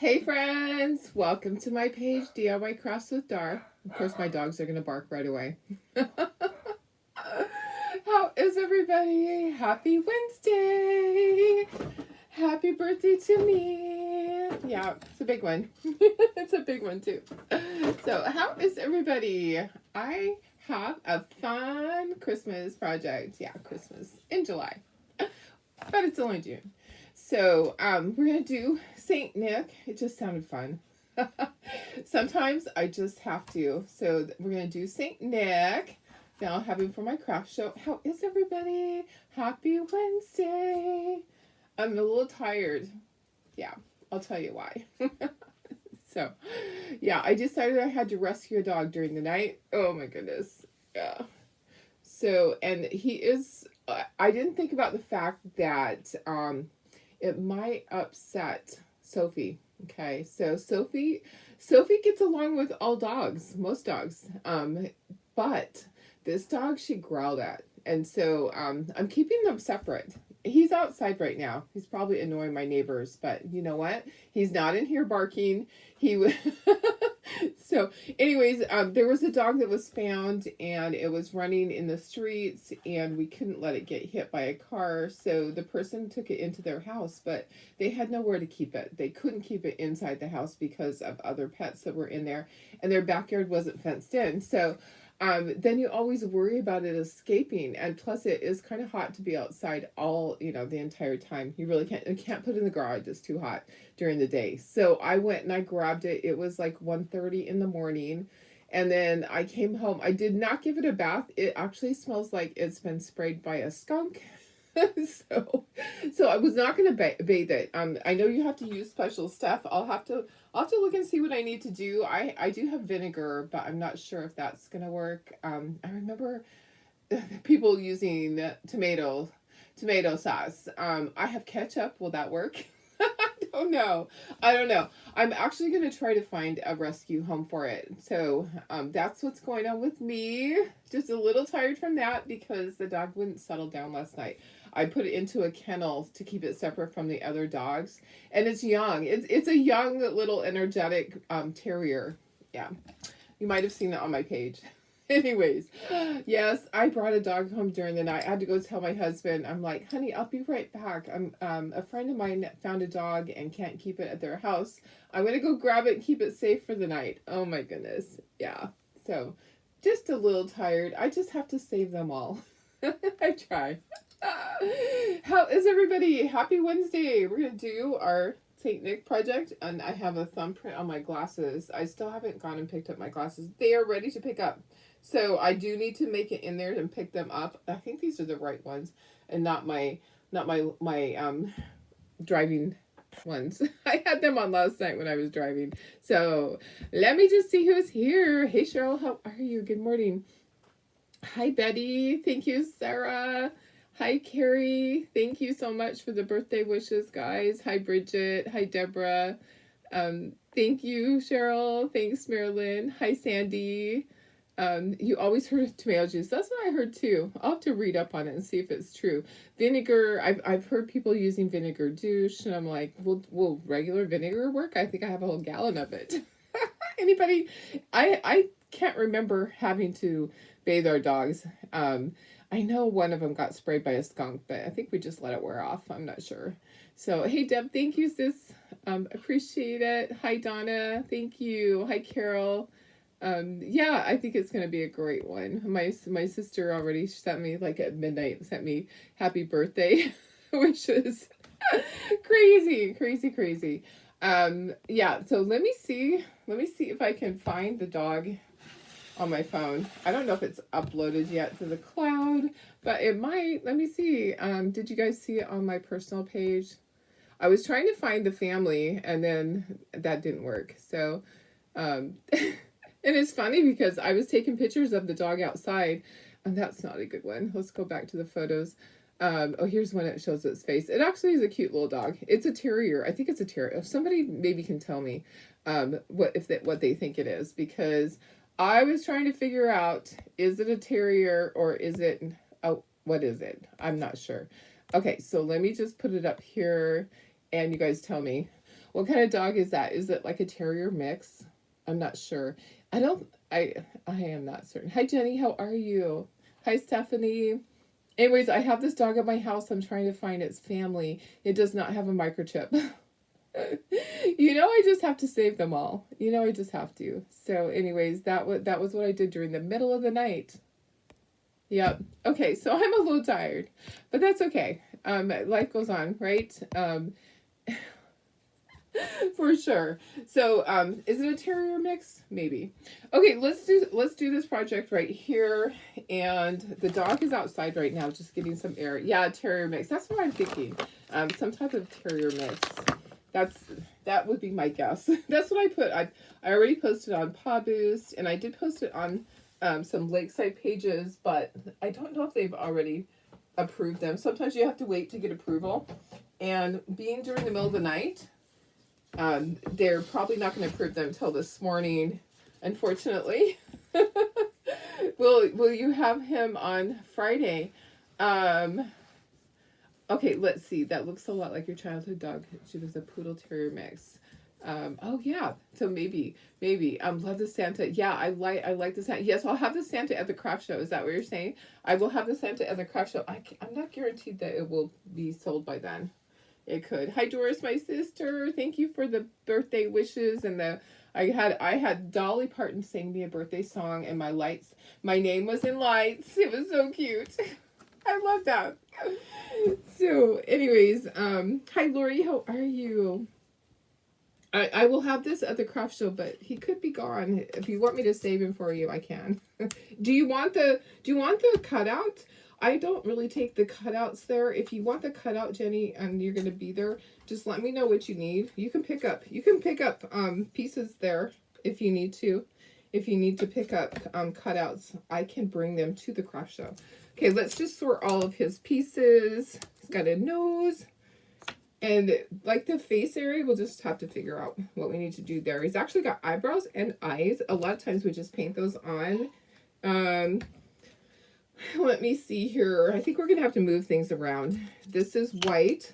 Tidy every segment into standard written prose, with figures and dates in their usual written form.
Hey friends, welcome to my page, DIY Crafts with Dar. Of course, my dogs are going to bark right away. How is everybody? Happy Wednesday! Happy birthday to me! Yeah, it's a big one. It's a big one too. So, how is everybody? I have a fun Christmas project. Yeah, Christmas in July, but it's only June. So, we're going to do St. Nick. It just sounded fun. Sometimes I just have to. So, we're going to do St. Nick. Now, I'll have him for my craft show. How is everybody? Happy Wednesday. I'm a little tired. Yeah, I'll tell you why. So, yeah, I decided I had to rescue a dog during the night. Oh my goodness. Yeah. So, and he is, I didn't think about the fact that it might upset Sophie. Okay, so Sophie gets along with all dogs, most dogs. But this dog she growled at, and so I'm keeping them separate. He's outside right now. He's probably annoying my neighbors, but you know what? He's not in here barking. He was so. Anyways, there was a dog that was found, and it was running in the streets, and we couldn't let it get hit by a car. So the person took it into their house, but they had nowhere to keep it. They couldn't keep it inside the house because of other pets that were in there, and their backyard wasn't fenced in. So then you always worry about it escaping, and plus it is kind of hot to be outside all the entire time. You really can't put it in the garage. It's too hot during the day. So I went and I grabbed it. It was like 1:30 in the morning, and then I came home. I did not give it a bath. It actually smells like it's been sprayed by a skunk. So I was not going to bathe it. I know you have to use special stuff. I'll have to look and see what I need to do. I do have vinegar, but I'm not sure if that's going to work. I remember people using tomato sauce. I have ketchup. Will that work? I don't know. I'm actually going to try to find a rescue home for it. So that's what's going on with me. Just a little tired from that because the dog wouldn't settle down last night. I put it into a kennel to keep it separate from the other dogs, and it's young. It's a young little energetic terrier. Yeah, you might have seen it on my page. Anyways, yes, I brought a dog home during the night. I had to go tell my husband. I'm like, honey, I'll be right back. A friend of mine found a dog and can't keep it at their house. I'm gonna go grab it and keep it safe for the night. Oh my goodness, yeah. So, just a little tired. I just have to save them all. I try. How is everybody? Happy Wednesday. We're going to do our St. Nick project, and I have a thumbprint on my glasses. I still haven't gone and picked up my glasses. They are ready to pick up. So I do need to make it in there and pick them up. I think these are the right ones and not my driving ones. I had them on last night when I was driving. So let me just see who's here. Hey Cheryl, how are you? Good morning. Hi Betty. Thank you, Sarah. Hi, Carrie. Thank you so much for the birthday wishes, guys. Hi, Bridget. Hi, Deborah. Thank you, Cheryl. Thanks, Marilyn. Hi, Sandy. You always heard of tomato juice. That's what I heard too. I'll have to read up on it and see if it's true. Vinegar. I've heard people using vinegar douche, and I'm like, will regular vinegar work? I think I have a whole gallon of it. Anybody? I can't remember having to bathe our dogs. I know one of them got sprayed by a skunk, but I think we just let it wear off. I'm not sure. So, hey, Deb, thank you, sis. Appreciate it. Hi, Donna. Thank you. Hi, Carol. Yeah, I think it's going to be a great one. My sister already sent me, like at midnight, sent me happy birthday, which is crazy, crazy, crazy. Yeah, so let me see if I can find the dog on my phone. I don't know if it's uploaded yet to the cloud, but it might. Let me see. Did you guys see it on my personal page? I was trying to find the family, and then that didn't work. So, and it's funny because I was taking pictures of the dog outside, and that's not a good one. Let's go back to the photos. Oh, here's one that shows its face. It actually is a cute little dog. It's a terrier. I think it's a terrier. If somebody maybe can tell me what they think it is, because I was trying to figure out, is it a terrier or is it, what is it? I'm not sure. Okay, so let me just put it up here and you guys tell me. What kind of dog is that? Is it like a terrier mix? I'm not sure. I am not certain. Hi Jenny, how are you? Hi Stephanie. Anyways, I have this dog at my house. I'm trying to find its family. It does not have a microchip. I just have to save them all. I just have to. So anyways, that was what I did during the middle of the night. Yep. Okay, so I'm a little tired, but that's okay. Life goes on, right? For sure. So, is it a terrier mix? Maybe. Okay, let's do this project right here. And the dog is outside right now, just getting some air. Yeah, terrier mix. That's what I'm thinking. Some type of terrier mix. That would be my guess. That's what I put. I already posted on Paw Boost, and I did post it on some Lakeside pages, but I don't know if they've already approved them. Sometimes you have to wait to get approval, and being during the middle of the night, they're probably not going to approve them until this morning, unfortunately. Will you have him on Friday? Okay, let's see. That looks a lot like your childhood dog. She was a poodle terrier mix. Oh yeah. So maybe. Love the Santa. Yeah, I like the Santa. Yes, I'll have the Santa at the craft show. Is that what you're saying? I will have the Santa at the craft show. I'm not guaranteed that it will be sold by then. It could. Hi Doris, my sister. Thank you for the birthday wishes and I had Dolly Parton sing me a birthday song and my name was in lights. It was so cute. I love that. So anyways, hi Lori, how are you? I will have this at the craft show, but he could be gone. If you want me to save him for you, I can. Do you want the cutout? I don't really take the cutouts there. If you want the cutout, Jenny, and you're gonna be there, just let me know what you need. You can pick up pieces there if you need to. If you need to pick up cutouts, I can bring them to the craft show. Okay, let's just sort all of his pieces. He's got a nose. And like the face area, we'll just have to figure out what we need to do there. He's actually got eyebrows and eyes. A lot of times we just paint those on. Let me see here. I think we're going to have to move things around. This is white.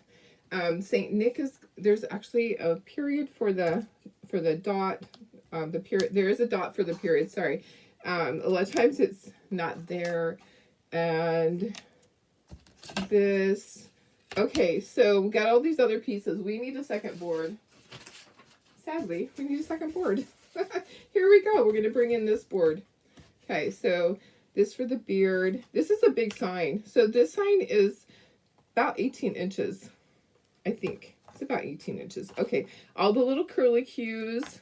St. Nick there's actually a period for the dot. The period, there is a dot for the period, sorry. A lot of times it's not there. And this, okay, so we got all these other pieces. We need a second board. Sadly, we need a second board. Here we go. We're going to bring in this board. Okay, so this for the beard. This is a big sign. So this sign is about 18 inches, I think. It's about 18 inches. Okay, all the little curlicues.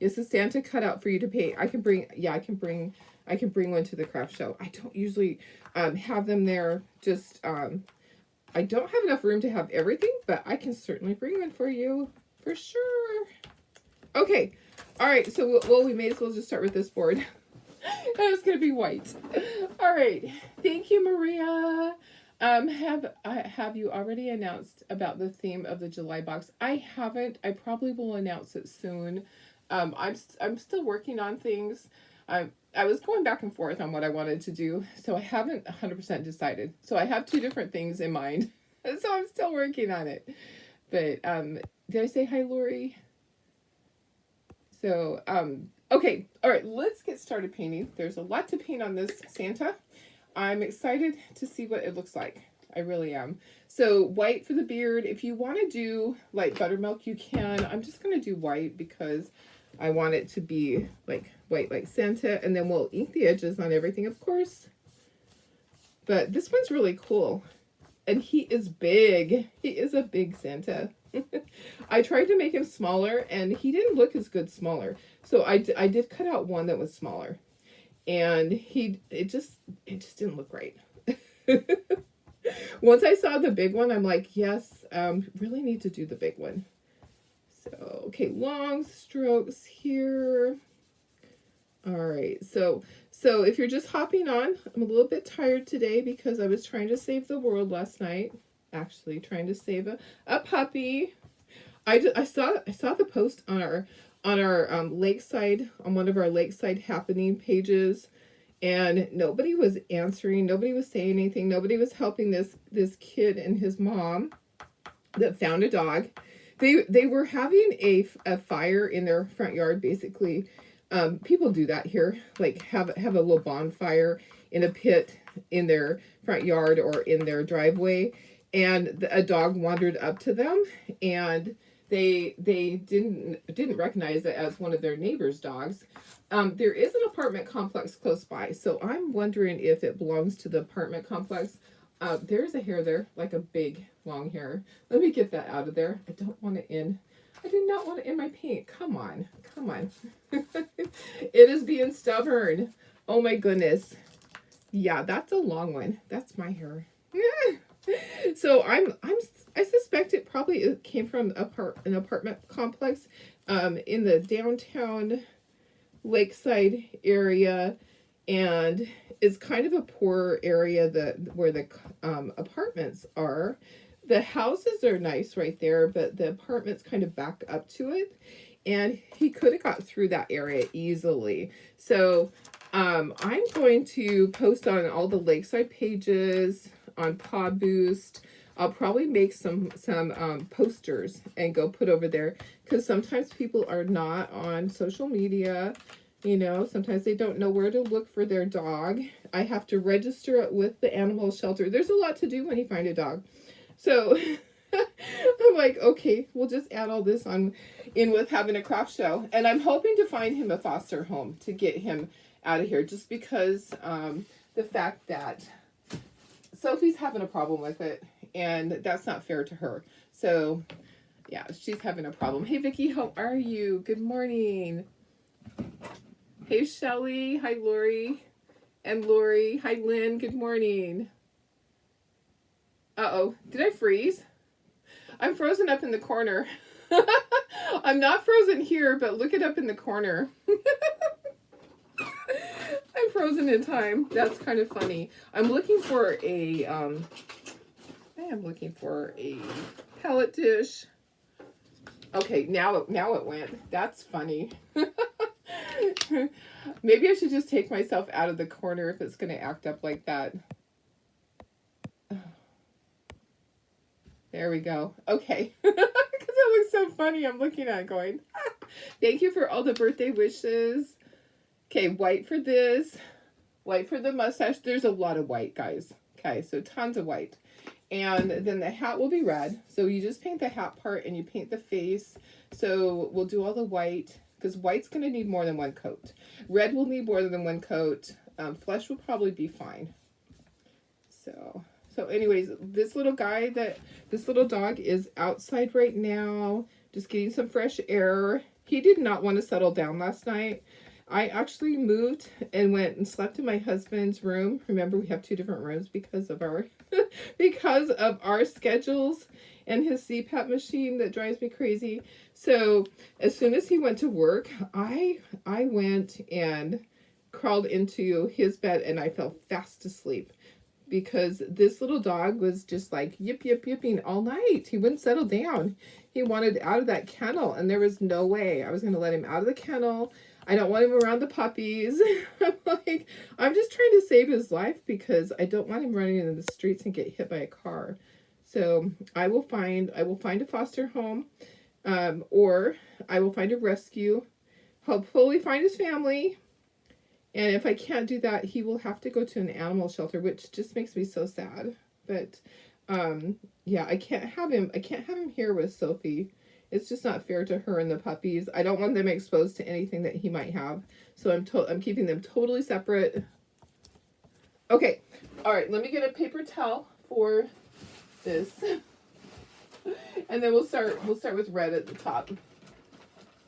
It's a Santa cutout for you to paint. I can bring one to the craft show. I don't usually have them there. Just I don't have enough room to have everything, but I can certainly bring one for you for sure. Okay, all right. So we may as well just start with this board. And it's gonna be white. All right. Thank you, Maria. Have you already announced about the theme of the July box? I haven't. I probably will announce it soon. I'm still working on things. I was going back and forth on what I wanted to do, so I haven't 100% decided. So I have two different things in mind, so I'm still working on it. But did I say hi, Lori? So okay, all right, let's get started painting. There's a lot to paint on this Santa. I'm excited to see what it looks like. I really am. So white for the beard. If you want to do like buttermilk, you can. I'm just going to do white because I want it to be like white like Santa. And then we'll ink the edges on everything, of course. But this one's really cool. And he is big. He is a big Santa. I tried to make him smaller and he didn't look as good smaller. So I did cut out one that was smaller. And it just didn't look right. Once I saw the big one, I'm like, yes, really need to do the big one. So, okay, long strokes here. All right, so if you're just hopping on, I'm a little bit tired today because I was trying to save the world last night. Actually, trying to save a puppy. I saw the post on our Lakeside, on one of our Lakeside happening pages, and nobody was answering, nobody was saying anything, nobody was helping this kid and his mom that found a dog. They were having a fire in their front yard, basically. People do that here, like have a little bonfire in a pit in their front yard or in their driveway, and a dog wandered up to them, and they didn't recognize it as one of their neighbors' dogs. There is an apartment complex close by, so I'm wondering if it belongs to the apartment complex. There's a hair there, like a big long hair. Let me get that out of there. I don't want it in. I do not want it in my paint. Come on. Come on. It is being stubborn. Oh my goodness. Yeah, that's a long one. That's my hair. So I suspect it probably came from an apartment complex in the downtown lakeside area, and it's kind of a poor area where the apartments are. The houses are nice right there, but the apartments kind of back up to it, and he could have got through that area easily. So I'm going to post on all the lakeside pages on Pod Boost. I'll probably make some posters and go put over there, because sometimes people are not on social media. You know, sometimes they don't know where to look for their dog. I have to register it with the animal shelter. There's a lot to do when you find a dog. So I'm like, okay, we'll just add all this on in with having a craft show. And I'm hoping to find him a foster home to get him out of here, just because the fact that Sophie's having a problem with it, and that's not fair to her. So yeah, she's having a problem. Hey Vicki, how are you? Good morning. Hey Shelly, hi Lori, and Lori, hi Lynn, good morning. Uh-oh, did I freeze? I'm frozen up in the corner. I'm not frozen here, but look it up in the corner. I'm frozen in time. That's kind of funny. I'm looking for a, I am looking for a pellet dish. Okay, now it went. That's funny. Maybe I should just take myself out of the corner if it's going to act up like that. There we go. Okay. Because it looks so funny. I'm looking at it going, thank you for all the birthday wishes. Okay, white for this. White for the mustache. There's a lot of white, guys. Okay, so tons of white. And then the hat will be red. So you just paint the hat part and you paint the face. So we'll do all the white, because white's going to need more than one coat. Red will need more than one coat. Flesh will probably be fine. So anyways, this little dog is outside right now, just getting some fresh air. He did not want to settle down last night. I actually moved and went and slept in my husband's room. Remember, we have two different rooms because of our schedules and his CPAP machine that drives me crazy. So as soon as he went to work, I went and crawled into his bed and I fell fast asleep, because this little dog was just like yipping all night. He wouldn't settle down. He wanted out of that kennel, and there was no way I was going to let him out of the kennel. I don't want him around the puppies. I'm just trying to save his life, because I don't want him running into the streets and get hit by a car. So I will find a foster home, or I will find a rescue, hopefully find his family. And if I can't do that, he will have to go to an animal shelter, which just makes me so sad. But yeah, I can't have him here with Sophie. It's just not fair to her and the puppies. I don't want them exposed to anything that he might have. So I'm keeping them totally separate. Okay. All right, let me get a paper towel for this. And then we'll start with red at the top.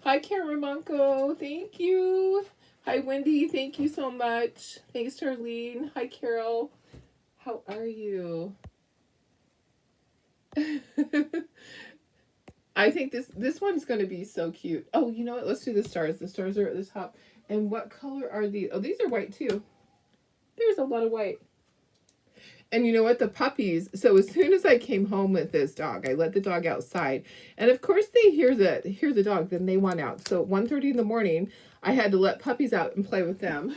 Hi Karen Monko, thank you. Hi, Wendy. Thank you so much. Thanks, Charlene. Hi, Carol. How are you? I think this one's going to be so cute. Oh, you know what? Let's do the stars. The stars are at the top. And what color are these? Oh, these are white, too. There's a lot of white. And you know what? The puppies. So as soon as I came home with this dog, I let the dog outside. And of course, they hear the dog. Then they want out. So at 1:30 in the morning, I had to let puppies out and play with them.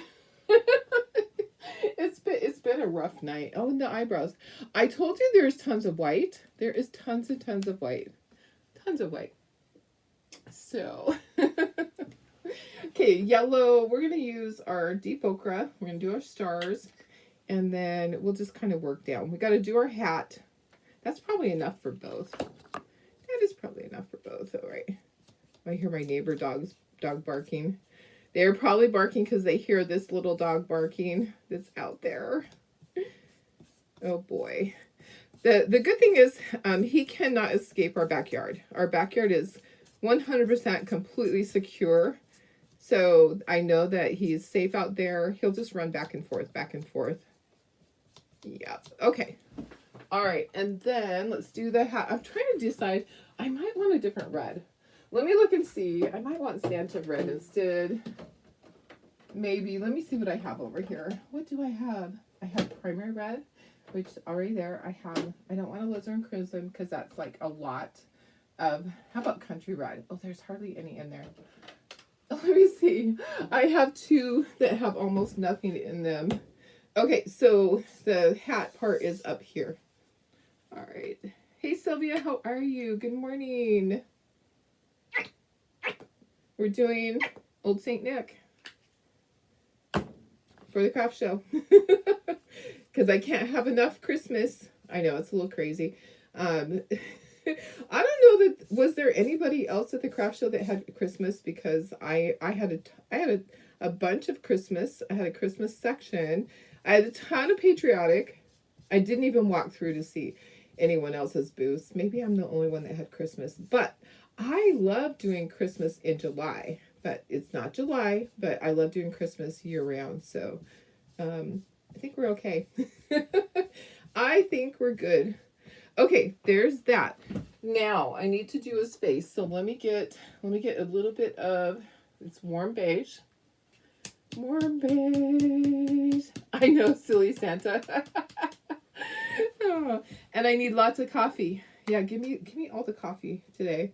It's been a rough night. Oh, and the eyebrows. I told you there's tons of white. There is tons and tons of white. tons of white. So, okay, yellow, we're going to use our deep ochre. We're going to do our stars, and then we'll just kind of work down. We got to do our hat. That's probably enough for both. That is probably enough for both. All right. I hear my neighbor dog barking. They're probably barking because they hear this little dog barking that's out there. Oh boy. The good thing is he cannot escape our backyard. Our backyard is 100% completely secure. So I know that he's safe out there. He'll just run back and forth, back and forth. Yep. Okay. All right. And then let's do the hat. I'm trying to decide. I might want a different red. Let me look and see. I might want Santa red instead. Maybe. Let me see what I have over here. What do I have? I have primary red, which already there. I don't want a alizarin crimson because that's like a lot of, how about country red? Oh, there's hardly any in there. Let me see. I have two that have almost nothing in them. Okay, so the hat part is up here. All right. Hey, Sylvia, how are you? Good morning. We're doing Old St. Nick for the craft show. Because I can't have enough Christmas. I know, it's a little crazy. I don't know that, was there anybody else at the craft show that had Christmas? Because I had a bunch of Christmas. I had a Christmas section. I had a ton of patriotic. I didn't even walk through to see anyone else's booths. Maybe I'm the only one that had Christmas. But I love doing Christmas in July. But it's not July. But I love doing Christmas year round. So I think we're okay. I think we're good. Okay, there's that. Now I need to do his face. So let me get a little bit of, it's warm beige. Warm beige. I know, silly Santa. Oh, and I need lots of coffee. Yeah, give me all the coffee today.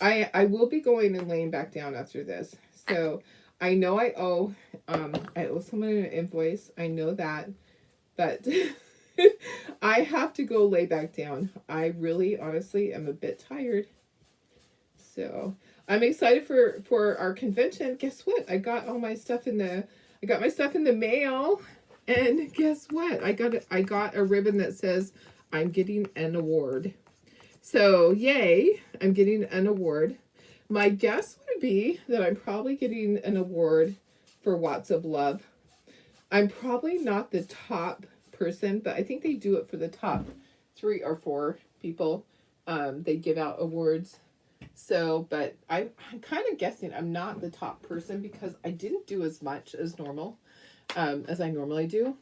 I will be going and laying back down after this. So I know I owe someone an invoice. I know that, but I have to go lay back down. I really, honestly, am a bit tired. So I'm excited for our convention. Guess what? I got my stuff in the mail, and guess what? I got a ribbon that says I'm getting an award. So yay! I'm getting an award. My guess would be that I'm probably getting an award for Watts of Love. I'm probably not the top person, but I think they do it for the top 3 or 4 people. They give out awards. So, but I'm kind of guessing I'm not the top person because I didn't do as much as normal, as I normally do.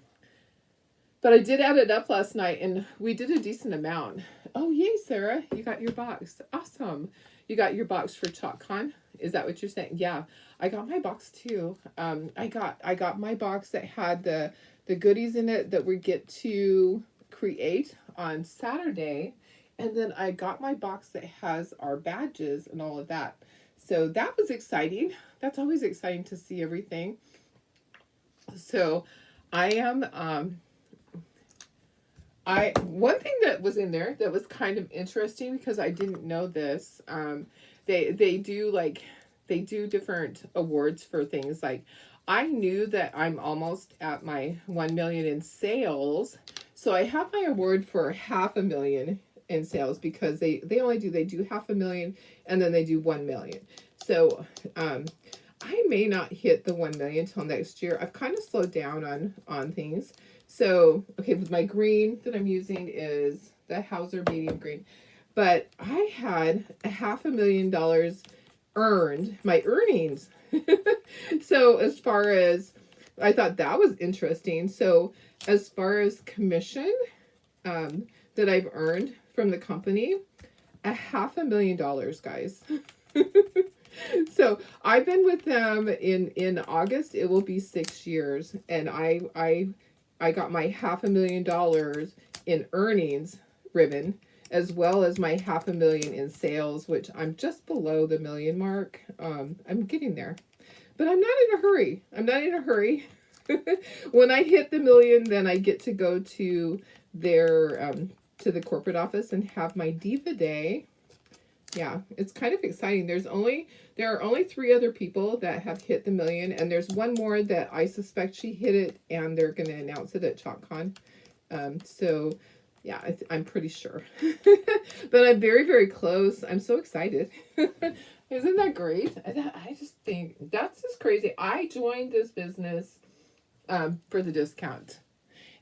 But I did add it up last night, and we did a decent amount. Oh, yay, Sarah. You got your box. Awesome. You got your box for ChalkCon. Is that what you're saying? Yeah, I got my box too. I got my box that had the goodies in it that we get to create on Saturday. And then I got my box that has our badges and all of that. So that was exciting. That's always exciting to see everything. So I am, one thing that was in there that was kind of interesting because I didn't know this, they do different awards for things. Like, I knew that I'm almost at my 1 million in sales. So I have my award for 500,000 in sales because they do 500,000 and then they do 1 million. So I may not hit the 1 million till next year. I've kind of slowed down on things. So, okay, with my green that I'm using is the Hauser medium green. But I had $500,000 earned, my earnings. So as far as, I thought that was interesting. So as far as commission that I've earned from the company, $500,000, guys. So I've been with them in August. It will be 6 years, and I got my $500,000 in earnings ribbon, as well as my $500,000 in sales, which I'm just below the million mark. I'm getting there, but I'm not in a hurry. When I hit the million, then I get to go to their to the corporate office and have my Diva Day. Yeah, it's kind of exciting. There are only 3 other people that have hit the million, and there's one more that I suspect she hit it, and they're going to announce it at ChalkCon. So yeah, I'm pretty sure. But I'm very, very close. I'm so excited. Isn't that great? I just think that's just crazy. I joined this business for the discount.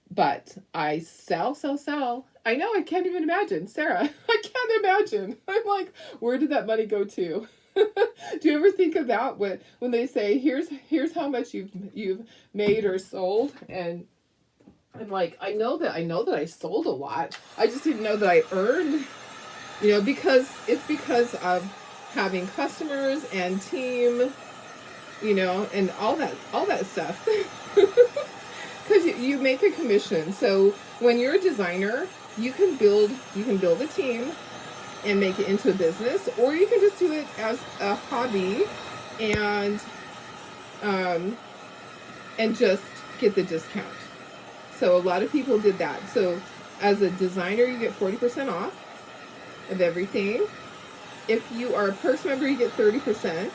But I sell. I know, I can't even imagine. Sarah, I can't imagine. I'm like, where did that money go to? Do you ever think about when they say here's how much you've made or sold? And I'm like, I know that I sold a lot. I just didn't know that I earned, because it's because of having customers and team, and all that stuff. Because you make a commission. So when you're a designer, you can build a team and make it into a business, or you can just do it as a hobby and um, and just get the discount. So a lot of people did that. So as a designer, you get 40% off of everything. If you are a Perks member, you get 30%.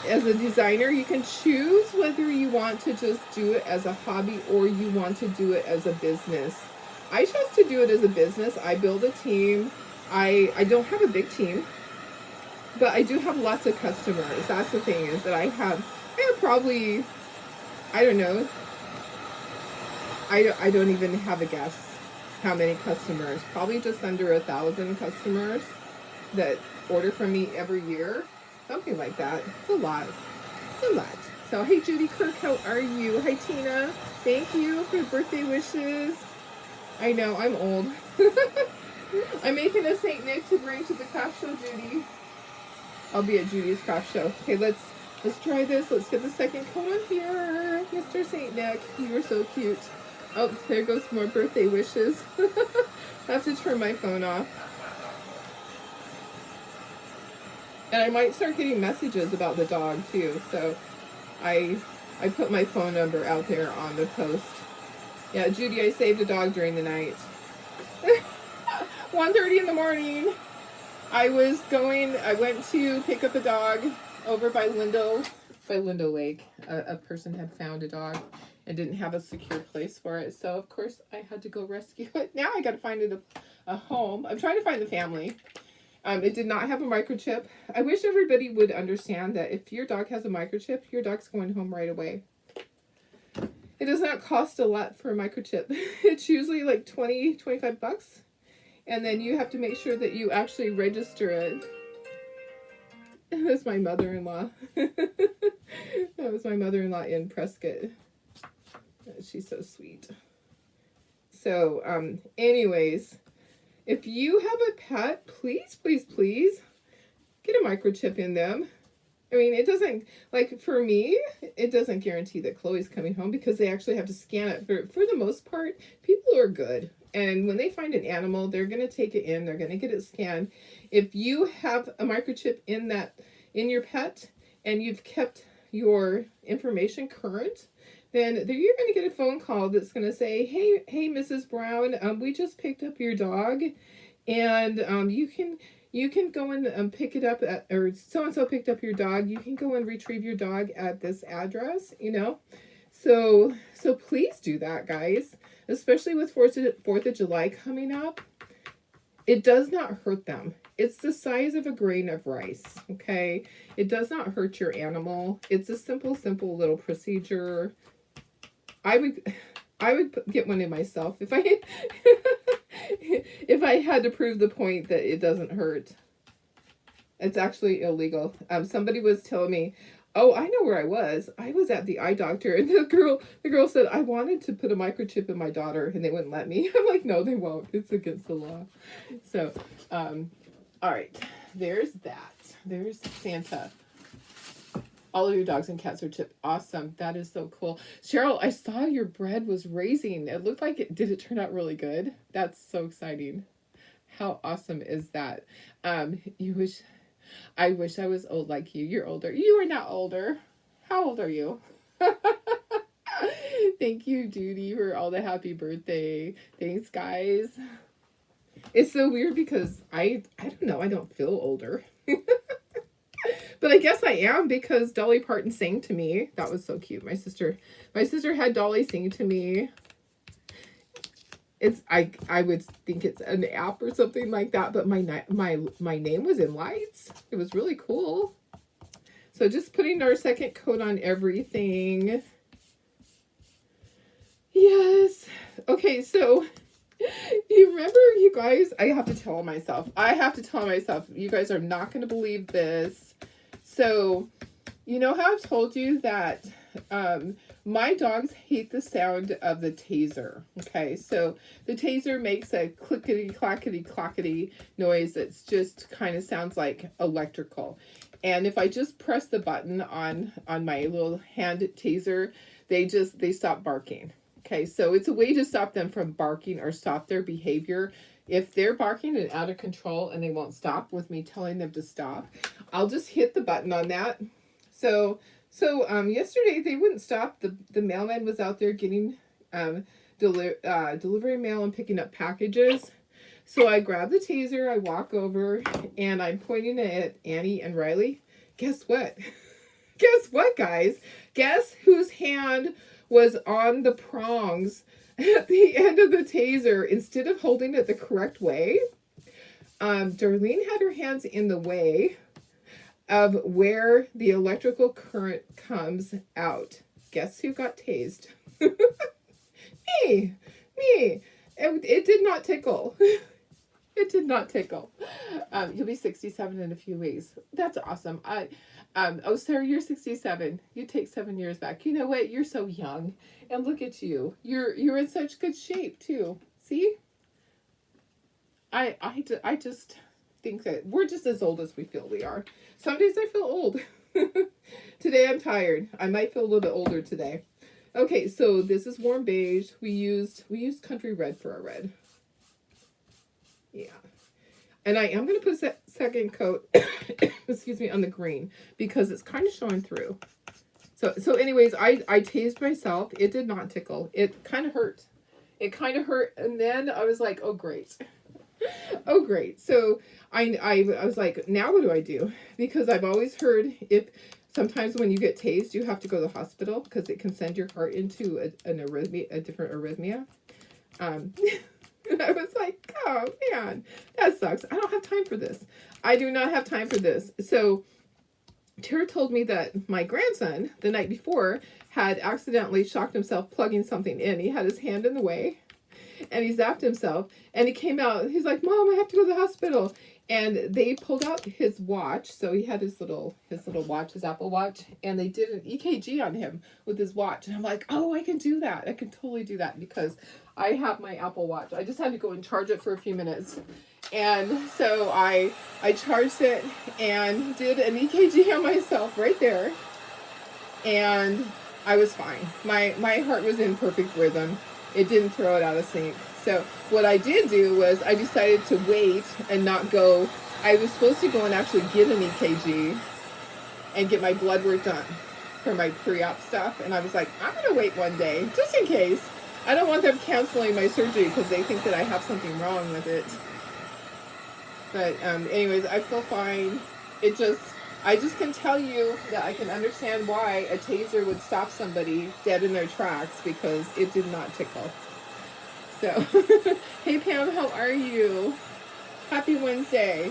As a designer, you can choose whether you want to just do it as a hobby or you want to do it as a business. I chose to do it as a business. I build a team. I don't have a big team, but I do have lots of customers. That's the thing, is that I have probably, I don't know, I don't even have a guess how many customers. Probably just under 1,000 customers that order from me every year. Something like that. It's a lot. It's a lot. So, hey, Judy Kirk, how are you? Hi, Tina. Thank you for birthday wishes. I know, I'm old. I'm making a St. Nick to bring to the craft show, Judy. I'll be at Judy's craft show. Okay, let's try this. Let's get the second coat on here. Mr. St. Nick, you were so cute. Oh, there goes more birthday wishes. I have to turn my phone off. And I might start getting messages about the dog too. So I put my phone number out there on the post. Yeah, Judy, I saved a dog during the night. 1:30 in the morning. I went to pick up a dog over by Lindo Lake. A person had found a dog and didn't have a secure place for it. So of course I had to go rescue it. Now I got to find it a home. I'm trying to find the family. It did not have a microchip. I wish everybody would understand that if your dog has a microchip, your dog's going home right away. It does not cost a lot for a microchip. It's usually like $20-25. And then you have to make sure that you actually register it. That's my mother-in-law. That was my mother-in-law in Prescott. She's so sweet. So, anyways, if you have a pet, please, please, please get a microchip in them. I mean, it doesn't, like, for me, it doesn't guarantee that Chloe's coming home because they actually have to scan it. For the most part, people are good. And when they find an animal, they're going to take it in. They're going to get it scanned. If you have a microchip in your pet and you've kept your information current, then you're going to get a phone call that's going to say, hey, Mrs. Brown, we just picked up your dog, and you can go and pick it up or so-and-so picked up your dog. You can go and retrieve your dog at this address, So please do that, guys, especially with 4th of July coming up. It does not hurt them. It's the size of a grain of rice, okay? It does not hurt your animal. It's a simple little procedure. I would get one in myself if I if I had to prove the point that it doesn't hurt. It's actually illegal. Somebody was telling me, oh, I know where I was. I was at the eye doctor, and the girl said, I wanted to put a microchip in my daughter, and they wouldn't let me. I'm like, no, they won't. It's against the law. So, all right. There's that. There's Santa. All of your dogs and cats are chipped. Awesome. That is so cool. Cheryl, I saw your bread was raising. It looked like did it turn out really good? That's so exciting. How awesome is that? I wish I was old like you. You're older. You are not older. How old are you? Thank you, Judy, for all the happy birthday. Thanks, guys. It's so weird because I don't know, I don't feel older. But I guess I am because Dolly Parton sang to me. That was so cute. My sister had Dolly sing to me. It's I would think it's an app or something like that, but my name was in lights. It was really cool. So just putting our second coat on everything. Yes. Okay, so you remember, you guys, I have to tell myself, you guys are not going to believe this. So, you know how I've told you that my dogs hate the sound of the taser. Okay, so the taser makes a clickety clackety clackety noise that's just kind of sounds like electrical. And if I just press the button on my little hand taser, they stop barking. Okay, so it's a way to stop them from barking or stop their behavior. If they're barking and out of control and they won't stop with me telling them to stop, I'll just hit the button on that. So yesterday they wouldn't stop. The mailman was out there getting delivering mail and picking up packages. So I grab the taser, I walk over, and I'm pointing it at Annie and Riley. Guess what? Guess what, guys? Guess whose hand was on the prongs at the end of the taser instead of holding it the correct way? Darlene had her hands in the way of where the electrical current comes out. Guess who got tased? Me. It did not tickle. It did not tickle. You'll be 67 in a few weeks. That's awesome. Oh, Sarah, you're 67. You take 7 years back. You know what? You're so young, and look at you. You're in such good shape too. See? I just think that we're just as old as we feel we are. Some days I feel old. Today I'm tired. I might feel a little bit older today. Okay, so this is warm beige. We used country red for our red. Yeah. And I am going to put a second coat, excuse me, on the green because it's kind of showing through. So anyways, I tased myself. It did not tickle. It kind of hurt. And then I was like, oh, great. Oh, great. So I was like, now what do I do? Because I've always heard sometimes when you get tased, you have to go to the hospital because it can send your heart into a different arrhythmia. And I was like, oh man, that sucks. I don't have time for this. I do not have time for this. So Tara told me that my grandson, the night before, had accidentally shocked himself plugging something in. He had his hand in the way and he zapped himself and he came out. He's like, Mom, I have to go to the hospital. And they pulled out his watch. So he had his little watch, his Apple Watch, and they did an EKG on him with his watch. And I'm like, oh, I can do that. I can totally do that because I have my Apple Watch. I just had to go and charge it for a few minutes. And so I charged it and did an EKG on myself right there. And I was fine. My heart was in perfect rhythm. It didn't throw it out of sync. So what I did do was I decided to wait and not go. I was supposed to go and actually get an EKG and get my blood work done for my pre-op stuff. And I was like, I'm going to wait one day just in case. I don't want them canceling my surgery because they think that I have something wrong with it. But anyways, I feel fine. I just can tell you that I can understand why a taser would stop somebody dead in their tracks because it did not tickle. So, hey Pam, how are you? Happy Wednesday.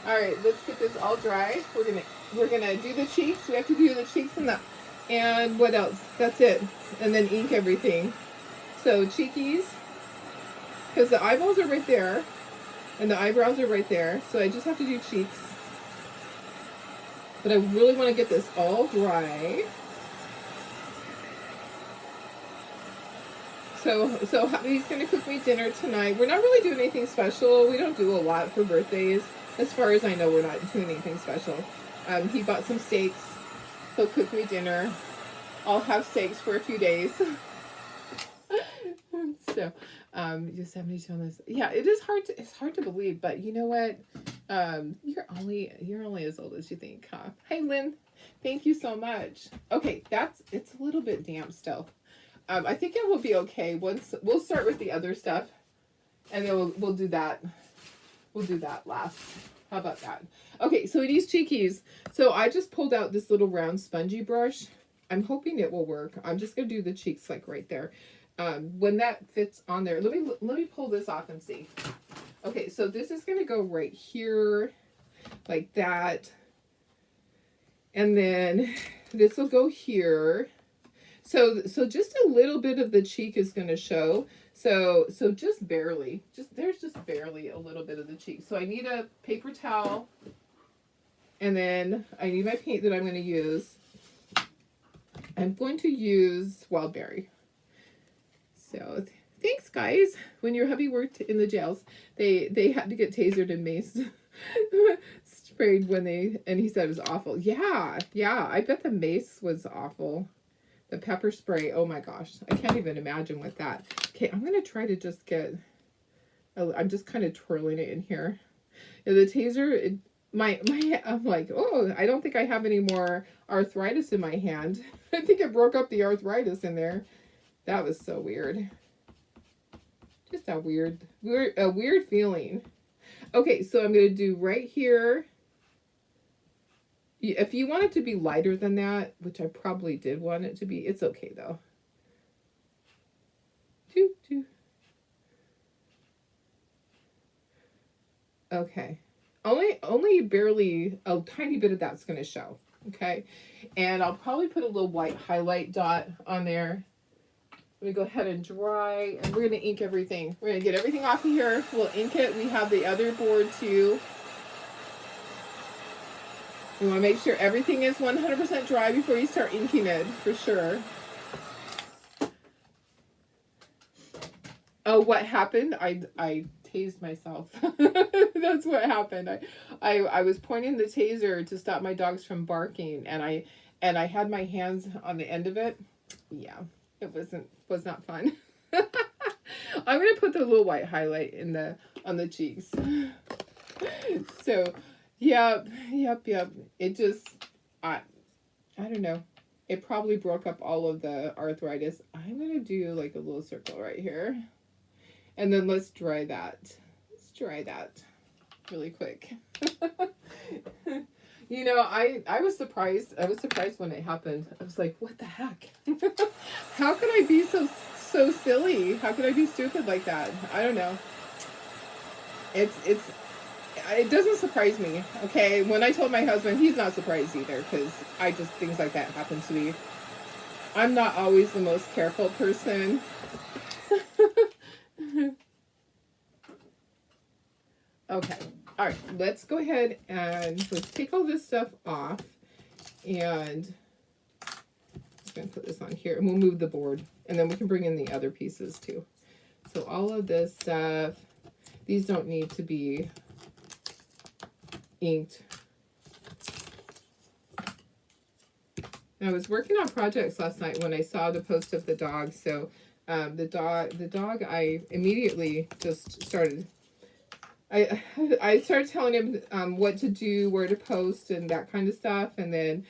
All right, let's get this all dry. We're gonna do the cheeks. We have to do the cheeks and what else? That's it. And then ink everything. So cheekies, because the eyeballs are right there, and the eyebrows are right there. So I just have to do cheeks. But I really want to get this all dry. So he's going to cook me dinner tonight. We're not really doing anything special. We don't do a lot for birthdays. As far as I know, we're not doing anything special. He bought some steaks. He'll cook me dinner. I'll have steaks for a few days. So, Yosemite on this. Yeah, it's hard to believe, but you know what? You're only as old as you think, huh? Hey, Lynn. Thank you so much. Okay, it's a little bit damp still. I think it will be okay once we'll start with the other stuff. And then we'll do that. We'll do that last. How about that? Okay, so these cheekies. So I just pulled out this little round spongy brush. I'm hoping it will work. I'm just gonna do the cheeks like right there. When that fits on there, let me pull this off and see. Okay, so this is gonna go right here, like that, and then this will go here. So just a little bit of the cheek is gonna show. So just barely, there's just barely a little bit of the cheek. So I need a paper towel, and then I need my paint that I'm going to use. I'm going to use Wild Berry. So thanks, guys. When your hubby worked in the jails, they had to get tasered and mace sprayed and he said it was awful. Yeah, I bet the mace was awful. The pepper spray, oh my gosh. I can't even imagine with that. Okay, I'm going to try to just get... I'm just kind of twirling it in here. The taser, I'm like, oh, I don't think I have any more arthritis in my hand. I think it broke up the arthritis in there. That was so weird. Just a weird feeling. Okay, so I'm going to do right here. If you want it to be lighter than that, which I probably did want it to be, it's okay though. Okay. Only barely a tiny bit of that's going to show. Okay. And I'll probably put a little white highlight dot on there. Let me go ahead and dry, and we're going to ink everything. We're going to get everything off of here. We'll ink it. We have the other board too. You want to make sure everything is 100% dry before you start inking it, for sure. Oh, what happened? I tased myself. That's what happened. I was pointing the taser to stop my dogs from barking, and I had my hands on the end of it. Yeah, it was not fun. I'm gonna put the little white highlight on the cheeks. So, yep. It just, I don't know. It probably broke up all of the arthritis. I'm gonna do like a little circle right here. And then let's dry that. Let's dry that really quick. You know, I was surprised. I was surprised when it happened. I was like, what the heck? How could I be so silly? How could I be stupid like that? I don't know. It doesn't surprise me. Okay, when I told my husband, he's not surprised either, because things like that happen to me. I'm not always the most careful person. Okay, all right, let's go ahead and let's take all this stuff off, and I'm just gonna put this on here, and we'll move the board, and then we can bring in the other pieces too. So all of this stuff, these don't need to be inked. I was working on projects last night when I saw the post of the dog. So the dog, I immediately just started. I started telling him what to do, where to post, and that kind of stuff. And then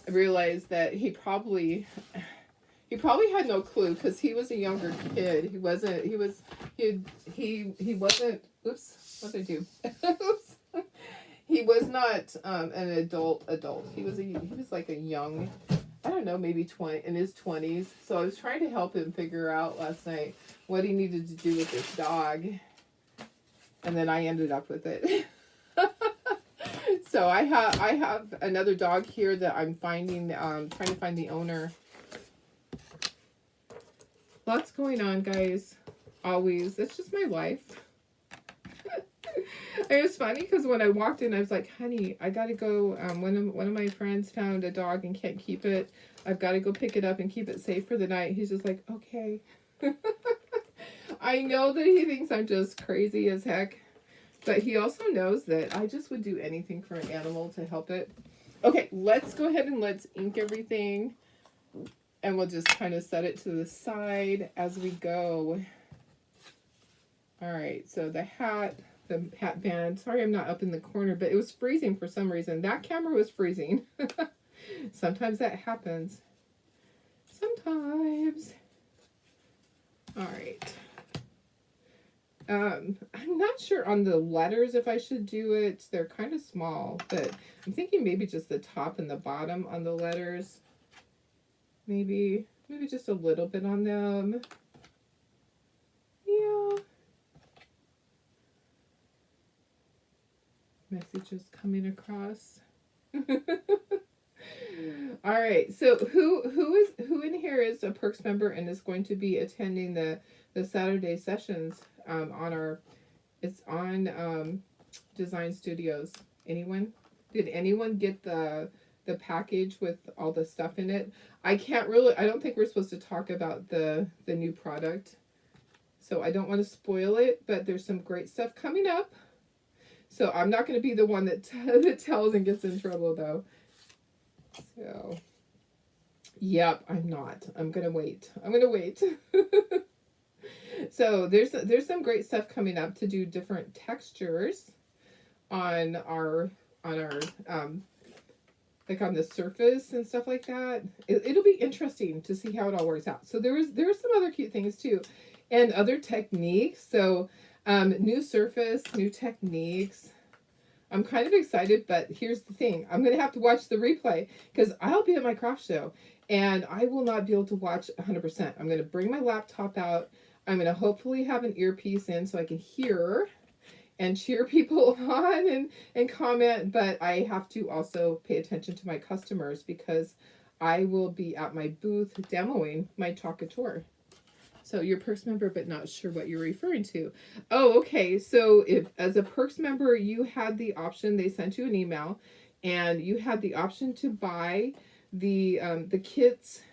I realized that he probably had no clue, because he was a younger kid. He wasn't. He wasn't. Oops. What did I do? Oops. He was not an adult. He was like a young, I don't know, maybe 20, in his 20s. So I was trying to help him figure out last night what he needed to do with this dog, and then I ended up with it. So I have another dog here that I'm finding, trying to find the owner. Lots going on, guys. Always. That's just my life. It was funny because when I walked in, I was like, honey, I gotta go. One of my friends found a dog and can't keep it. I've got to go pick it up and keep it safe for the night. He's just like, okay. I know that he thinks I'm just crazy as heck, but he also knows that I just would do anything for an animal to help it. Okay, let's go ahead and let's ink everything, and we'll just kind of set it to the side as we go. All right, so the hat band. Sorry I'm not up in the corner, but it was freezing for some reason. That camera was freezing. Sometimes that happens. Sometimes. All right. I'm not sure on the letters if I should do it. They're kind of small, but I'm thinking maybe just the top and the bottom on the letters. Maybe just a little bit on them. Yeah. Messages coming across. All right. So who in here is a Perks member and is going to be attending the Saturday sessions on our it's on Design Studios. Anyone? Did anyone get the package with all the stuff in it? I don't think we're supposed to talk about the new product. So I don't want to spoil it, but there's some great stuff coming up. So I'm not going to be the one that that tells and gets in trouble though. So yep, I'm not. I'm going to wait. So there's some great stuff coming up to do different textures on our like on the surface and stuff like that. It'll be interesting to see how it all works out. So there were some other cute things too, and other techniques. So new surface, new techniques. I'm kind of excited, but here's the thing. I'm going to have to watch the replay because I'll be at my craft show and I will not be able to watch 100%. I'm going to bring my laptop out. I'm going to hopefully have an earpiece in so I can hear and cheer people on and comment, but I have to also pay attention to my customers because I will be at my booth demoing my Chalkator. So you're a Perks member, but not sure what you're referring to. Oh, okay. So if as a Perks member, you had the option, they sent you an email, and you had the option to buy the kits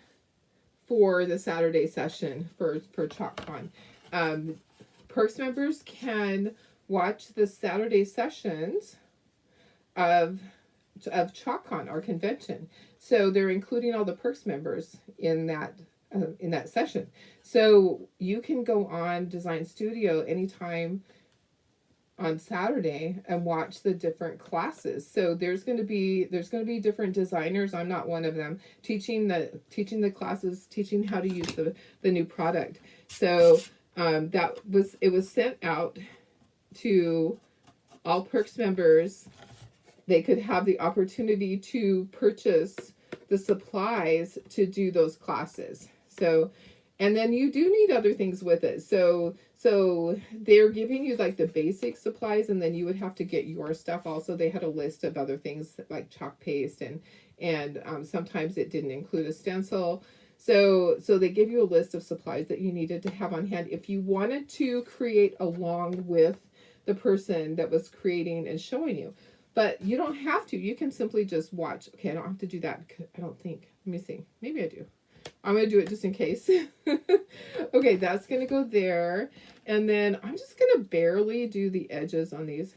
for the Saturday session for ChalkCon. Perks members can watch the Saturday sessions of ChalkCon, our convention. So they're including all the Perks members in that session. So you can go on Design Studio anytime on Saturday and watch the different classes. So there's going to be different designers. I'm not one of them teaching the classes, teaching how to use the new product. So it was sent out to all Perks members. They could have the opportunity to purchase the supplies to do those classes. So, and then you do need other things with it. So they're giving you like the basic supplies, and then you would have to get your stuff also. They had a list of other things like chalk paste and sometimes it didn't include a stencil. So they give you a list of supplies that you needed to have on hand if you wanted to create along with the person that was creating and showing you. But you don't have to. You can simply just watch. Okay, I don't have to do that. I don't think. Let me see. Maybe I do. I'm going to do it just in case. Okay, that's going to go there. And then I'm just going to barely do the edges on these.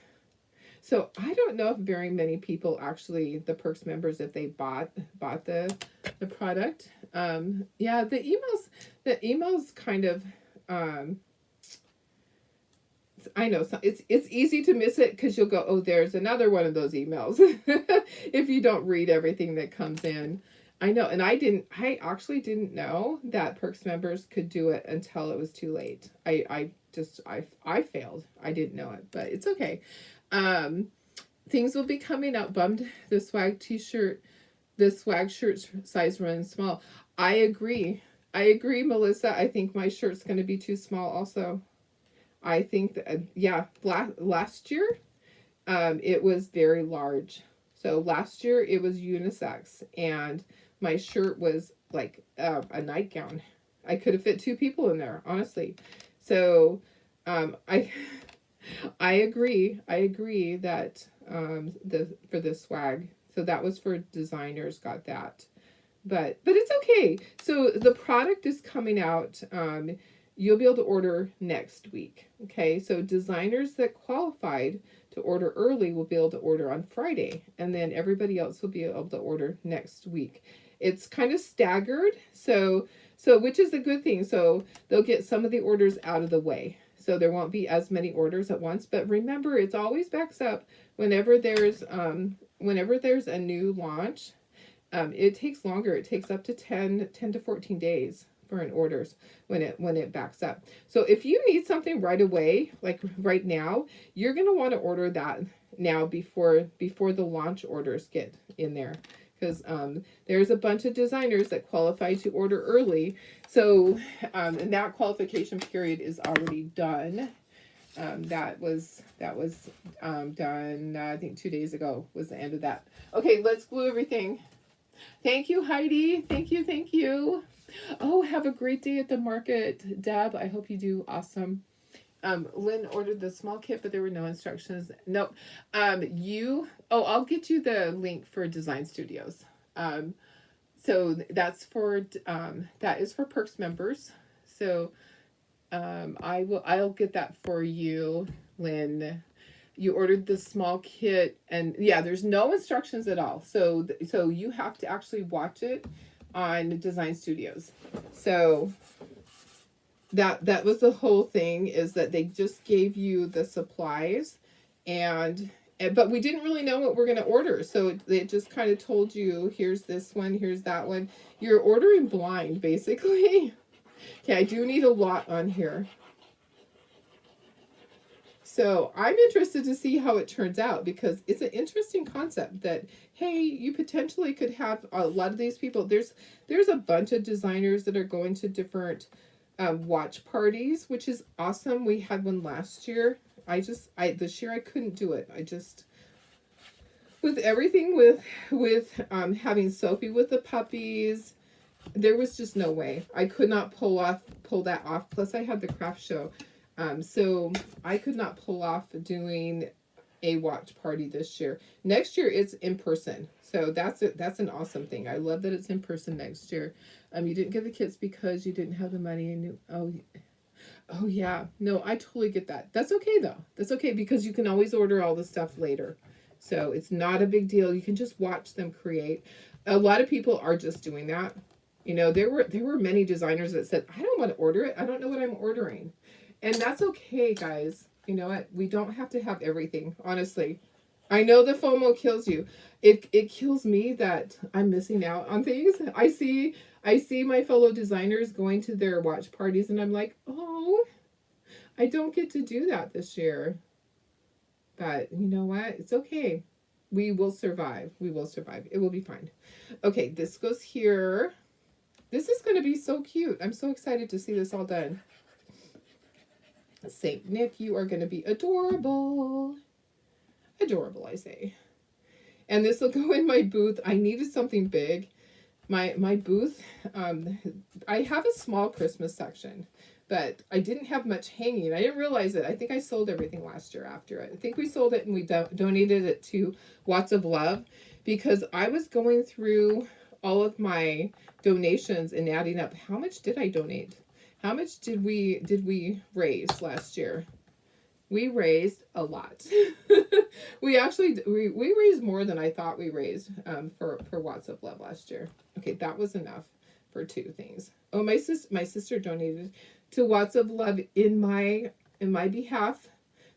So I don't know if very many people actually, the Perks members, if they bought the product. Yeah, the emails kind of, I know it's easy to miss it because you'll go, oh, there's another one of those emails if you don't read everything that comes in. I know, and I actually didn't know that Perks members could do it until it was too late. I failed. I didn't know it, but it's okay. Things will be coming out. Bummed the swag t-shirt, the swag shirt size runs small. I agree, Melissa. I think my shirt's going to be too small also. I think that, yeah, last year, it was very large. So last year it was unisex, and my shirt was like a nightgown. I could have fit two people in there, honestly. So, I agree that for the swag. So that was for designers, got that. But it's okay. So the product is coming out. You'll be able to order next week. Okay, so designers that qualified to order early will be able to order on Friday, and then everybody else will be able to order next week. It's kind of staggered, so which is a good thing. So they'll get some of the orders out of the way, so there won't be as many orders at once. But remember, it's always backs up whenever there's a new launch. It takes longer. It takes up to 10 to 14 days orders when it backs up. So if you need something right away, like right now, you're going to want to order that now before the launch orders get in there, because there's a bunch of designers that qualify to order early. So and that qualification period is already done. That was done, I think 2 days ago was the end of that. Okay, let's glue everything. Thank you, Heidi. Thank you, thank you. Oh, have a great day at the market, Deb. I hope you do awesome. Lynn ordered the small kit, but there were no instructions. Nope. I'll get you the link for Design Studios. So that's for, that is for Perks members. So I'll get that for you, Lynn. You ordered the small kit, and yeah, there's no instructions at all. So you have to actually watch it on Design Studios. So that was the whole thing, is that they just gave you the supplies, but we didn't really know what we're going to order. So it just kind of told you, here's this one, here's that one. You're ordering blind, basically. Okay, I do need a lot on here. So I'm interested to see how it turns out, because it's an interesting concept that, hey, you potentially could have a lot of these people. There's a bunch of designers that are going to different watch parties, which is awesome. We had one last year. This year I couldn't do it. With everything with having Sophie with the puppies, there was just no way. I could not pull that off. Plus I had the craft show. So I could not pull off doing a watch party this year. Next year it's in person. So that's an awesome thing. I love that it's in person next year. You didn't get the kits because you didn't have the money, and oh yeah. No, I totally get that. That's okay though. That's okay, because you can always order all the stuff later. So it's not a big deal. You can just watch them create. A lot of people are just doing that. You know, there were many designers that said, I don't want to order it. I don't know what I'm ordering. And that's okay, guys. You know what? We don't have to have everything, honestly. I know the FOMO kills you. It kills me that I'm missing out on things. I see my fellow designers going to their watch parties, and I'm like, oh, I don't get to do that this year. But you know what? It's okay. We will survive. We will survive. It will be fine. Okay, this goes here. This is going to be so cute. I'm so excited to see this all done. Saint Nick, you are going to be adorable. Adorable, I say. And this will go in my booth. I needed something big. My booth, I have a small Christmas section, but I didn't have much hanging. I didn't realize it. I think I sold everything last year after it. I think we sold it and we donated it to Watts of Love, because I was going through all of my donations and adding up. How much did I donate? How much did we raise last year? We raised a lot. we raised more than I thought we raised for Watts of Love last year. Okay, that was enough for 2 things. Oh, my sister donated to Watts of Love in my behalf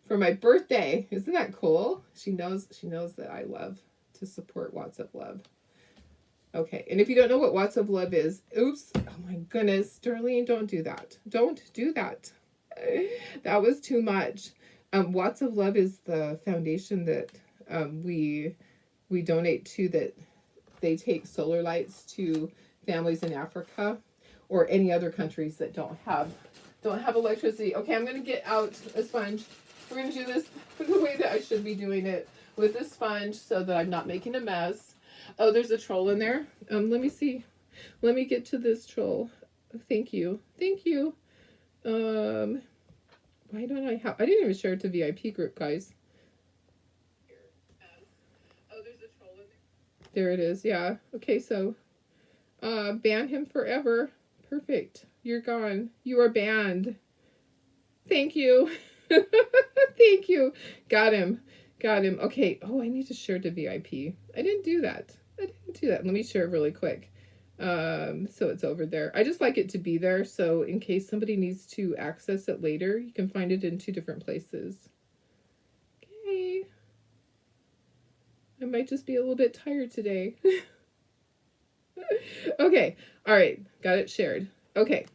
for my birthday. Isn't that cool? She knows that I love to support Watts of Love. Okay, and if you don't know what Watts of Love is, oops, oh my goodness, Darlene, don't do that. Don't do that. That was too much. Watts of Love is the foundation that we donate to, that they take solar lights to families in Africa or any other countries that don't have electricity. Okay, I'm going to get out a sponge. We're going to do this the way that I should be doing it, with a sponge, so that I'm not making a mess. Oh, there's a troll in there. Let me see. Let me get to this troll. Thank you. Thank you. Why don't I have... I didn't even share it to VIP group, guys. Oh, there's a troll in there. There it is. Yeah. Okay, so ban him forever. Perfect. You're gone. You are banned. Thank you. Thank you. Got him. Got him. Okay. Oh, I need to share to VIP. I didn't do that. Let me share really quick. So it's over there. I just like it to be there, so in case somebody needs to access it later, you can find it in 2 different places. Okay. I might just be a little bit tired today. Okay. All right. Got it shared. Okay.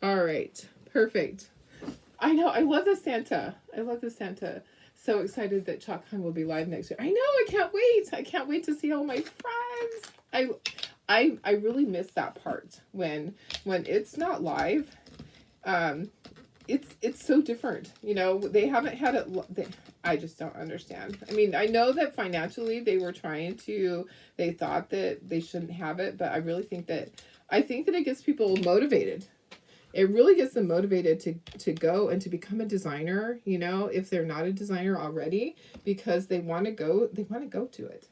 All right. Perfect. I know. I love the Santa. I love the Santa. So excited that ChalkCon will be live next year. I know. I can't wait. I can't wait to see all my friends. I really miss that part when it's not live. Um, it's so different. You know, they haven't had it. I just don't understand. I mean, I know that financially they were trying to. They thought that they shouldn't have it, but I really think that it gets people motivated. It really gets them motivated to go and to become a designer, you know, if they're not a designer already, because they want to go to it.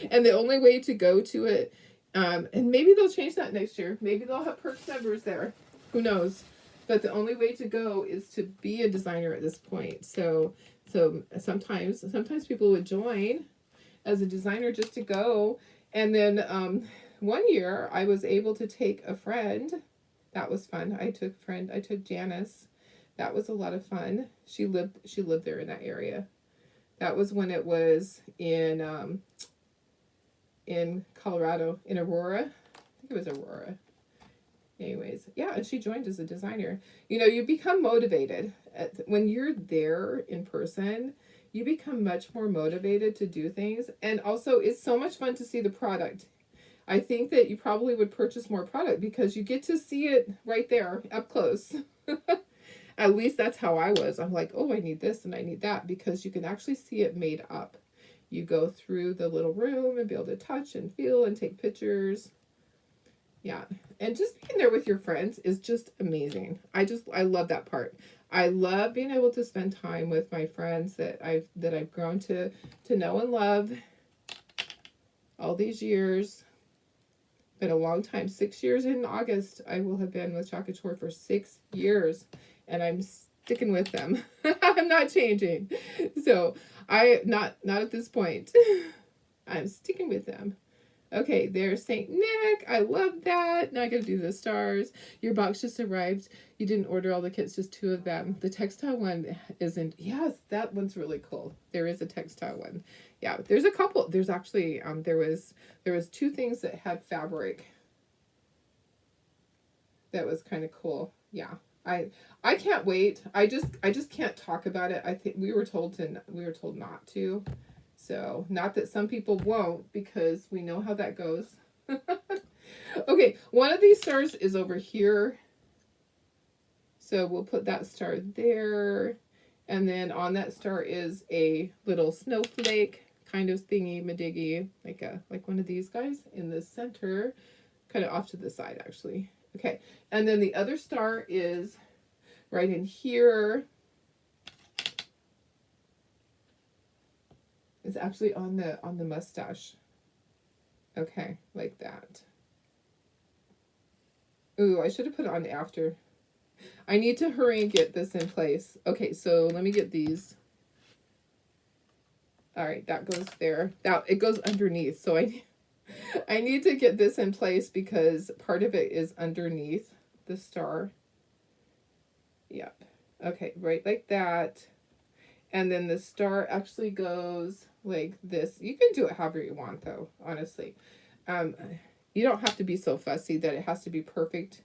And the only way to go to it, and maybe they'll change that next year. Maybe they'll have Perks members there. Who knows? But the only way to go is to be a designer at this point. So sometimes people would join as a designer just to go. And then one year I was able to take a friend. That was fun. I took Janice. That was a lot of fun. She lived there in that area. That was when it was in Colorado, in Aurora. I think it was Aurora. Anyways, yeah, and she joined as a designer. You know, you become motivated when you're there in person. You become much more motivated to do things, and also it's so much fun to see the product. I think that you probably would purchase more product because you get to see it right there up close. At least that's how I was. I'm like, oh, I need this and I need that, because you can actually see it made up. You go through the little room and be able to touch and feel and take pictures. Yeah. And just being there with your friends is just amazing. I love that part. I love being able to spend time with my friends that I've grown to know and love all these years. Been a long time. 6 years in August. I will have been with Chalk Couture for 6 years, and I'm sticking with them. I'm not changing. So not at this point. I'm sticking with them. Okay, there's St. Nick. I love that. Now I gotta do the stars. Your box just arrived. You didn't order all the kits, just 2 of them. The textile one isn't. Yes, that one's really cool. There is a textile one. Yeah, there's a couple. There's actually there was 2 things that had fabric. That was kind of cool. Yeah. I can't wait. I just can't talk about it. I think we were told not to. So, not that some people won't, because we know how that goes. Okay, one of these stars is over here. So we'll put that star there. And then on that star is a little snowflake kind of thingy madiggy, like one of these guys in the center, kind of off to the side actually. Okay, and then the other star is right in here. It's actually on the mustache. Okay, like that. Ooh, I should have put it on after. I need to hurry and get this in place. Okay, so let me get these. All right, that goes there. Now it goes underneath. So I need to get this in place because part of it is underneath the star. Yep. Okay, right like that. And then the star actually goes like this. You can do it however you want, though, honestly. You don't have to be so fussy that it has to be perfect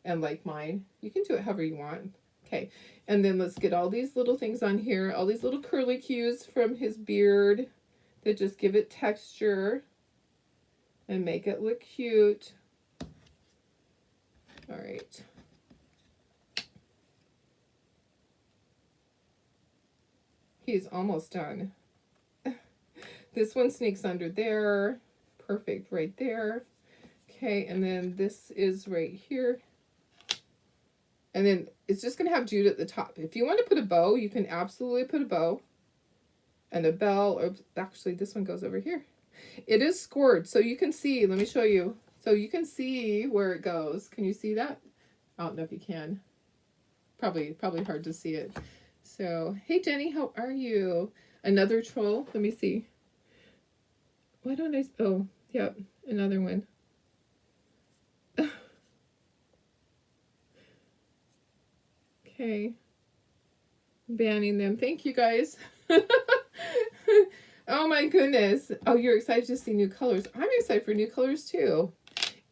and like mine. You can do it however you want. Okay, and then let's get all these little things on here, all these little curly cues from his beard that just give it texture and make it look cute. All right. He's almost done. This one sneaks under there. Perfect right there. Okay, and then this is right here. And then it's just going to have jute at the top. If you want to put a bow, you can absolutely put a bow and a bell. Or actually, this one goes over here. It is scored, so you can see. Let me show you. So you can see where it goes. Can you see that? I don't know if you can. Probably hard to see it. So, hey Jenny, how are you? Another troll. Let me see. Why don't I? Oh, yep, another one. Okay. Banning them. Thank you guys. Oh my goodness. Oh, you're excited to see new colors. I'm excited for new colors too.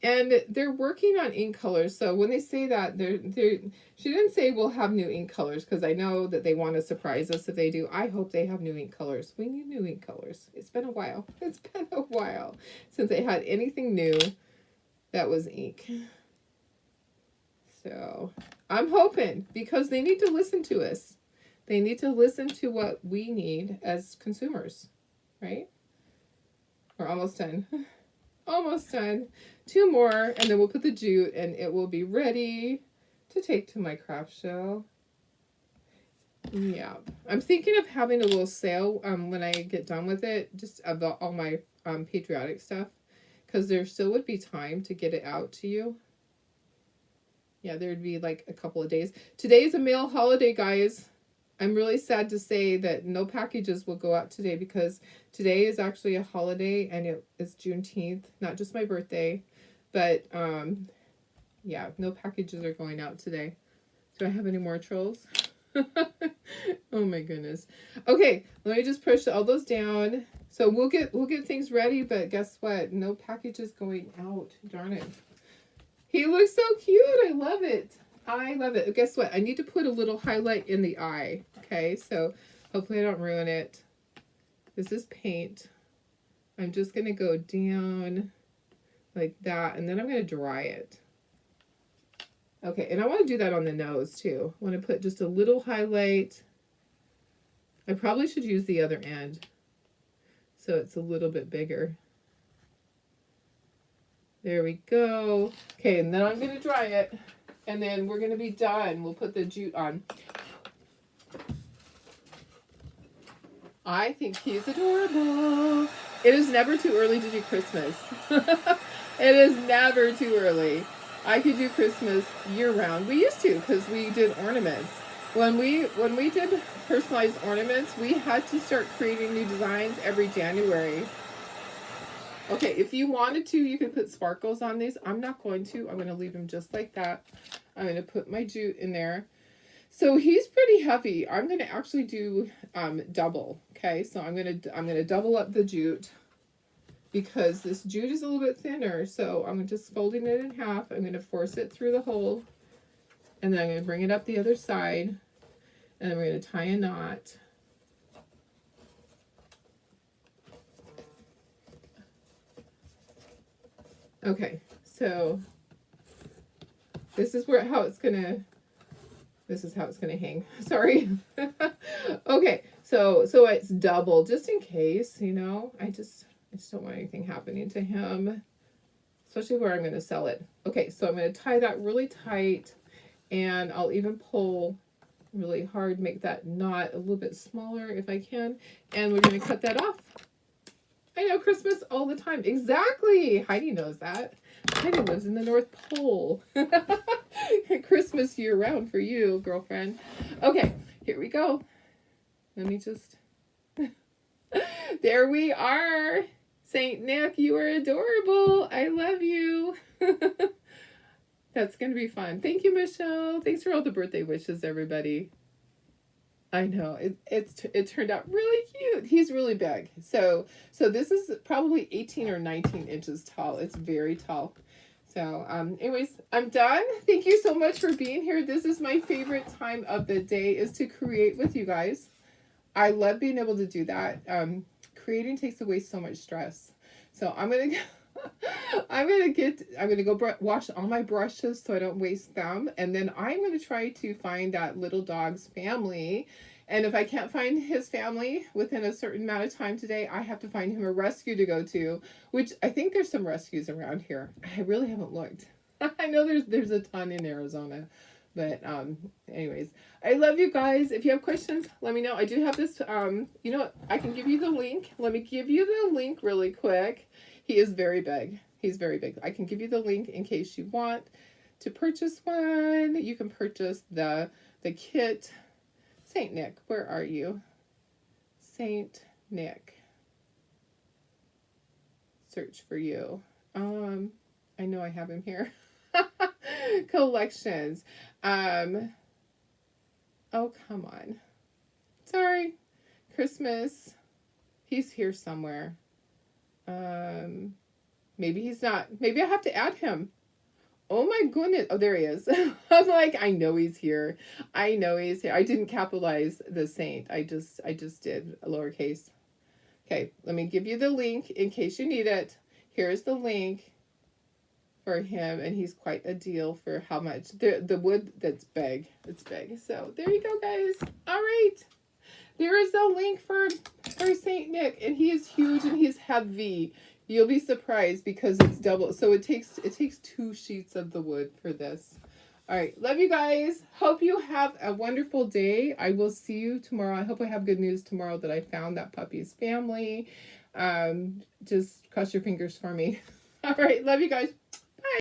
And they're working on ink colors. So when they say that, she didn't say we'll have new ink colors, because I know that they want to surprise us if they do. I hope they have new ink colors. We need new ink colors. It's been a while. It's been a while since they had anything new that was ink. So I'm hoping, because they need to listen to us. They need to listen to what we need as consumers, right? We're almost done. Almost done. 2 more, and then we'll put the jute, and it will be ready to take to my craft show. Yeah. I'm thinking of having a little sale when I get done with it, just about all my patriotic stuff, because there still would be time to get it out to you. Yeah, there'd be like a couple of days. Today is a mail holiday, guys. I'm really sad to say that no packages will go out today, because today is actually a holiday, and it's Juneteenth, not just my birthday, but yeah, no packages are going out today. Do I have any more trolls? Oh my goodness. Okay, let me just push all those down. So we'll get things ready, but guess what? No packages going out. Darn it. He looks so cute. I love it. I love it. Guess what? I need to put a little highlight in the eye. Okay, so hopefully I don't ruin it. This is paint. I'm just going to go down like that, and then I'm going to dry it. Okay, and I want to do that on the nose too. I want to put just a little highlight. I probably should use the other end so it's a little bit bigger. There we go. Okay, and then I'm going to dry it, and then we're going to be done. We'll put the jute on. I think he's adorable. It is never too early to do Christmas. It is never too early. I could do Christmas year round. We used to, because we did ornaments. When we did personalized ornaments, we had to start creating new designs every January. Okay, if you wanted to, you could put sparkles on these. I'm not going to. I'm going to leave them just like that. I'm going to put my jute in there. So he's pretty heavy. I'm going to actually do double. Okay, so I'm going to double up the jute, because this jute is a little bit thinner. So I'm just folding it in half. I'm going to force it through the hole, and then I'm going to bring it up the other side, and then we're going to tie a knot. Okay, so this is how it's gonna hang. Sorry. Okay, so it's double, just in case, you know. I just don't want anything happening to him, especially where I'm gonna sell it. Okay, so I'm gonna tie that really tight, and I'll even pull really hard, make that knot a little bit smaller if I can, and we're gonna cut that off. I know, Christmas all the time. Exactly. Heidi knows that. Heidi lives in the North Pole. Christmas year round for you, girlfriend. Okay, here we go. Let me just... There we are. Saint Nick, you are adorable. I love you. That's going to be fun. Thank you, Michelle. Thanks for all the birthday wishes, everybody. I know, it turned out really cute. He's really big. So this is probably 18 or 19 inches tall. It's very tall. So anyways, I'm done. Thank you so much for being here. This is my favorite time of the day, is to create with you guys. I love being able to do that. Creating takes away so much stress. So I'm gonna go wash all my brushes so I don't waste them, and then I'm gonna try to find that little dog's family. And if I can't find his family within a certain amount of time today, I have to find him a rescue to go to, which I think there's some rescues around here. I really haven't looked. I know there's a ton in Arizona. But anyways, I love you guys. If you have questions, let me know. I do have this, you know what? I can give you the link. Let me give you the link really quick. He is very big. He's very big. I can give you the link in case you want to purchase one. You can purchase the kit. Saint Nick, where are you? Saint Nick. Search for you. I know I have him here. Collections. Oh, come on. Sorry. Christmas. He's here somewhere. Maybe he's not. Maybe I have to add him. Oh my goodness. Oh, there he is. I'm like, I know he's here. I know he's here. I didn't capitalize the saint. I just did a lowercase. Okay, let me give you the link in case you need it. Here's the link for him, and he's quite a deal for how much. The wood, that's big. It's big. So there you go, guys. All right. There is a link for Saint Nick, and he is huge and he's heavy. You'll be surprised because it's double. So it takes 2 sheets of the wood for this. All right, love you guys. Hope you have a wonderful day. I will see you tomorrow. I hope I have good news tomorrow that I found that puppy's family. Just cross your fingers for me. All right, love you guys.